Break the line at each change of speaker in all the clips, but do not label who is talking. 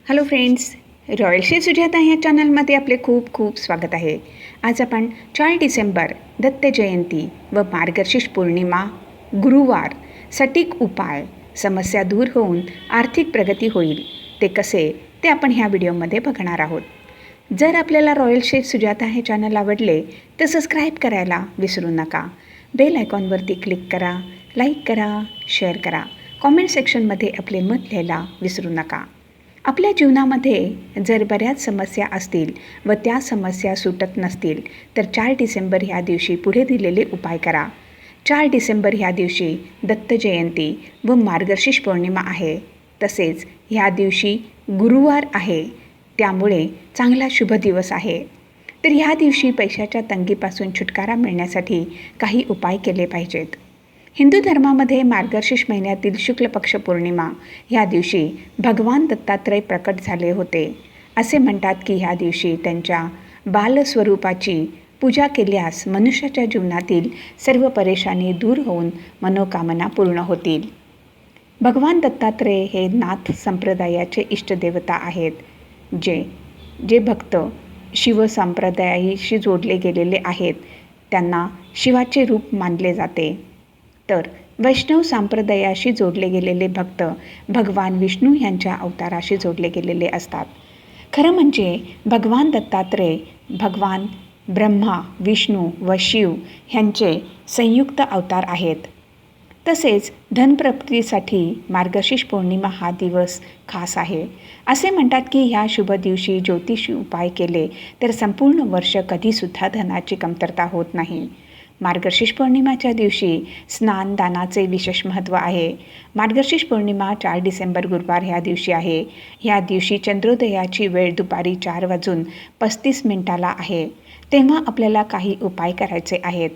Hello friends, royal chef Sujata ह्या चॅनलमध्ये आपले खूप खूप स्वागत आहे. आज आपण 4 डिसेंबर दत्त जयंती व मार्गशीर्ष पौर्णिमा गुरुवार सटीक उपाय समस्या दूर होऊन आर्थिक प्रगती होईल ते कसे ते आपण ह्या व्हिडिओमध्ये बघणार आहोत. जर आपल्याला रॉयल शेफ सुजाता हे चॅनल आवडले तर सबस्क्राईब करायला विसरू नका. बेल आयकॉनवरती क्लिक करा, लाईक करा, शेअर करा, कॉमेंट सेक्शनमध्ये आपले मत लिहायला विसरू नका. आपल्या जीवनामध्ये जर बऱ्याच समस्या असतील व त्या समस्या सुटत नसतील तर 4 डिसेंबर ह्या दिवशी पुढे दिलेले उपाय करा. 4 डिसेंबर ह्या दिवशी दत्त जयंती व मार्गशीर्ष पौर्णिमा आहे. तसेच ह्या दिवशी गुरुवार आहे, त्यामुळे चांगला शुभ दिवस आहे. तर ह्या दिवशी पैशाच्या तंगीपासून छुटकारा मिळण्यासाठी काही उपाय केले पाहिजेत. हिंदू धर्मामध्ये मार्गशीर्ष महिन्यातील शुक्ल पक्ष पौर्णिमा ह्या दिवशी भगवान दत्तात्रय प्रकट झाले होते. असे म्हणतात की ह्या दिवशी त्यांच्या बालस्वरूपाची पूजा केल्यास मनुष्याच्या जीवनातील सर्व परेशानी दूर होऊन मनोकामना पूर्ण होतील. भगवान दत्तात्रय हे नाथ संप्रदायाचे इष्टदेवता आहेत. जे भक्त शिव संप्रदायाशी जोडले गेलेले आहेत त्यांना शिवाचे रूप मानले जाते. तर वैष्णव संप्रदायाशी जोडले गेलेले भक्त भगवान विष्णू यांच्या अवताराशी जोडले गेलेले असतात. खरं म्हणजे भगवान दत्तात्रय भगवान ब्रह्मा, विष्णू व शिव यांचे संयुक्त अवतार आहेत. तसेच धनप्राप्तीसाठी मार्गशीर्ष पौर्णिमा हा दिवस खास आहे. असे म्हणतात की ह्या शुभ दिवशी ज्योतिषी उपाय केले तर संपूर्ण वर्ष कधीसुद्धा धनाची कमतरता होत नाही. मार्गशीर्ष पौर्णिमाच्या दिवशी स्नान दानाचे विशेष महत्त्व आहे. मार्गशीर्ष पौर्णिमा 4 डिसेंबर गुरुवार ह्या दिवशी आहे. ह्या दिवशी चंद्रोदयाची वेळ दुपारी 4:35 आहे. तेव्हा आपल्याला काही उपाय करायचे आहेत.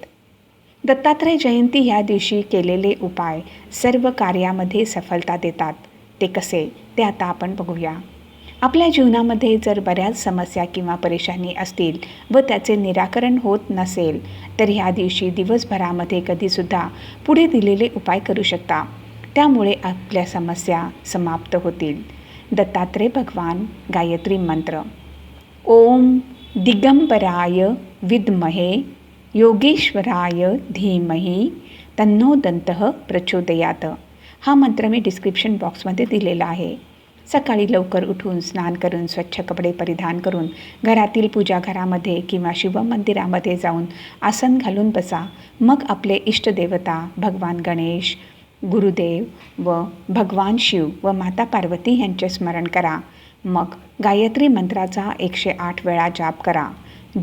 दत्तात्रय जयंती ह्या दिवशी केलेले उपाय सर्व कार्यामध्ये सफलता देतात. ते कसे ते आता आपण बघूया. आपल्या जीवनामध्ये जर बऱ्याच समस्या किंवा परेशानी असतील व त्याचे निराकरण होत नसेल तर ह्या दिवशी दिवसभरामध्ये कधीसुद्धा पुढे दिलेले उपाय करू शकता. त्यामुळे आपल्या समस्या समाप्त होतील. दत्तात्रय भगवान गायत्री मंत्र ओम दिगंबराय विद्महे योगेश्वराय धीमहि तन्नो दन्तः प्रचोदयात. हा मंत्र मी डिस्क्रिप्शन बॉक्समध्ये दिलेला आहे. सकाळी लवकर उठून स्नान करून स्वच्छ कपडे परिधान करून घरातील पूजाघरामध्ये किंवा शिवमंदिरामध्ये जाऊन आसन घालून बसा. मग आपले इष्टदेवता भगवान गणेश, गुरुदेव व भगवान शिव व माता पार्वती यांचे स्मरण करा. मग गायत्री मंत्राचा 108 वेळा जाप करा.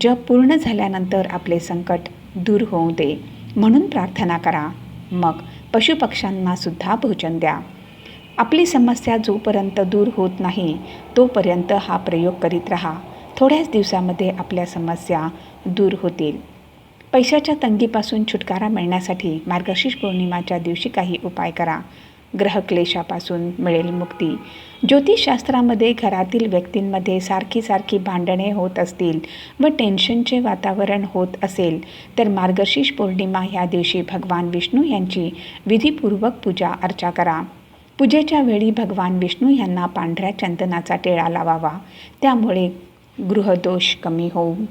जप पूर्ण झाल्यानंतर आपले संकट दूर होऊ दे म्हणून प्रार्थना करा. मग पशुपक्ष्यांनासुद्धा भोजन द्या. आपली समस्या जोपर्यंत दूर होत नाही तोपर्यंत हा प्रयोग करीत राहा. थोड्याच दिवसामध्ये आपल्या समस्या दूर होतील. पैशाच्या तंगीपासून छुटकारा मिळण्यासाठी मार्गशीर्ष पौर्णिमाच्या दिवशी काही उपाय करा. ग्रहक्लेशापासून मिळेल मुक्ती. ज्योतिषशास्त्रामध्ये घरातील व्यक्तींमध्ये सारखी भांडणे होत असतील व टेन्शनचे वातावरण होत असेल तर मार्गशीर्ष पौर्णिमा ह्या दिवशी भगवान विष्णू यांची विधिपूर्वक पूजा अर्चा करा. पूजेच्या वेळी भगवान विष्णू यांना पांढऱ्या चंदनाचा टिळा लावावा. त्यामुळे गृहदोष कमी होऊन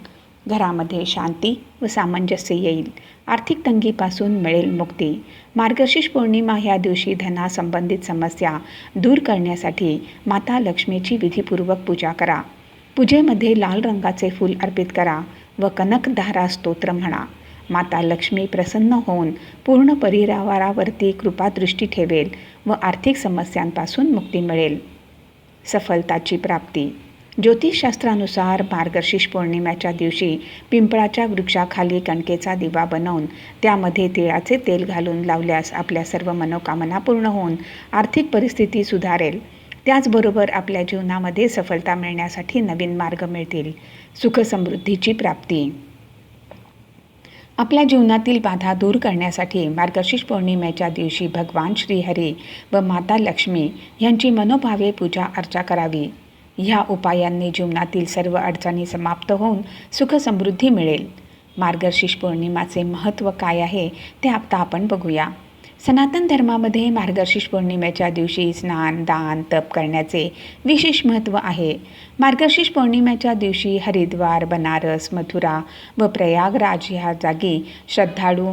घरामध्ये शांती व सामंजस्य येईल. आर्थिक तंगीपासून मिळेल मुक्ती. मार्गशीर्ष पौर्णिमा ह्या दिवशी धनासंबंधित समस्या दूर करण्यासाठी माता लक्ष्मीची विधिपूर्वक पूजा करा. पूजेमध्ये लाल रंगाचे फूल अर्पित करा व कनकधारा स्तोत्र म्हणा. माता लक्ष्मी प्रसन्न होऊन पूर्ण परिवारावरती कृपादृष्टी ठेवेल व आर्थिक समस्यांपासून मुक्ती मिळेल. सफलताची प्राप्ती. ज्योतिषशास्त्रानुसार मार्गशीर्ष पौर्णिमेच्या दिवशी पिंपळाच्या वृक्षाखाली कणकेचा दिवा बनवून त्यामध्ये तिळाचे तेल घालून लावल्यास आपल्या सर्व मनोकामना पूर्ण होऊन आर्थिक परिस्थिती सुधारेल. त्याचबरोबर आपल्या जीवनामध्ये सफलता मिळण्यासाठी नवीन मार्ग मिळतील. सुखसमृद्धीची प्राप्ती. आपल्या जीवनातील बाधा दूर करण्यासाठी मार्गशीर्ष पौर्णिमेच्या दिवशी भगवान श्रीहरी व माता लक्ष्मी यांची मनोभावे पूजा अर्चा करावी. ह्या उपायांनी जीवनातील सर्व अडचणी समाप्त होऊन सुखसमृद्धी मिळेल. मार्गशीर्ष पौर्णिमाचे महत्त्व काय आहे ते आता आपण बघूया. सनातन धर्मामध्ये मार्गशीर्ष पौर्णिमेच्या दिवशी स्नान, दान, तप करण्याचे विशेष महत्त्व आहे. मार्गशीर्ष पौर्णिमेच्या दिवशी हरिद्वार, बनारस, मथुरा व प्रयागराज ह्या जागी श्रद्धाळू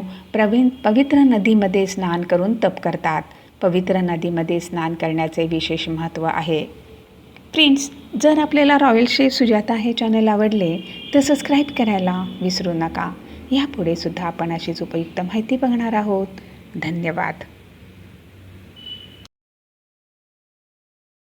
पवित्र नदीमध्ये स्नान करून तप करतात. पवित्र नदीमध्ये स्नान करण्याचे विशेष महत्त्व आहे. फ्रेंड्स, जर आपल्याला रॉयल शेफ सुजाता हे चॅनल आवडले तर सबस्क्राईब करायला विसरू नका. यापुढे सुद्धा आपण अशीच उपयुक्त माहिती बघणार आहोत. धन्यवाद.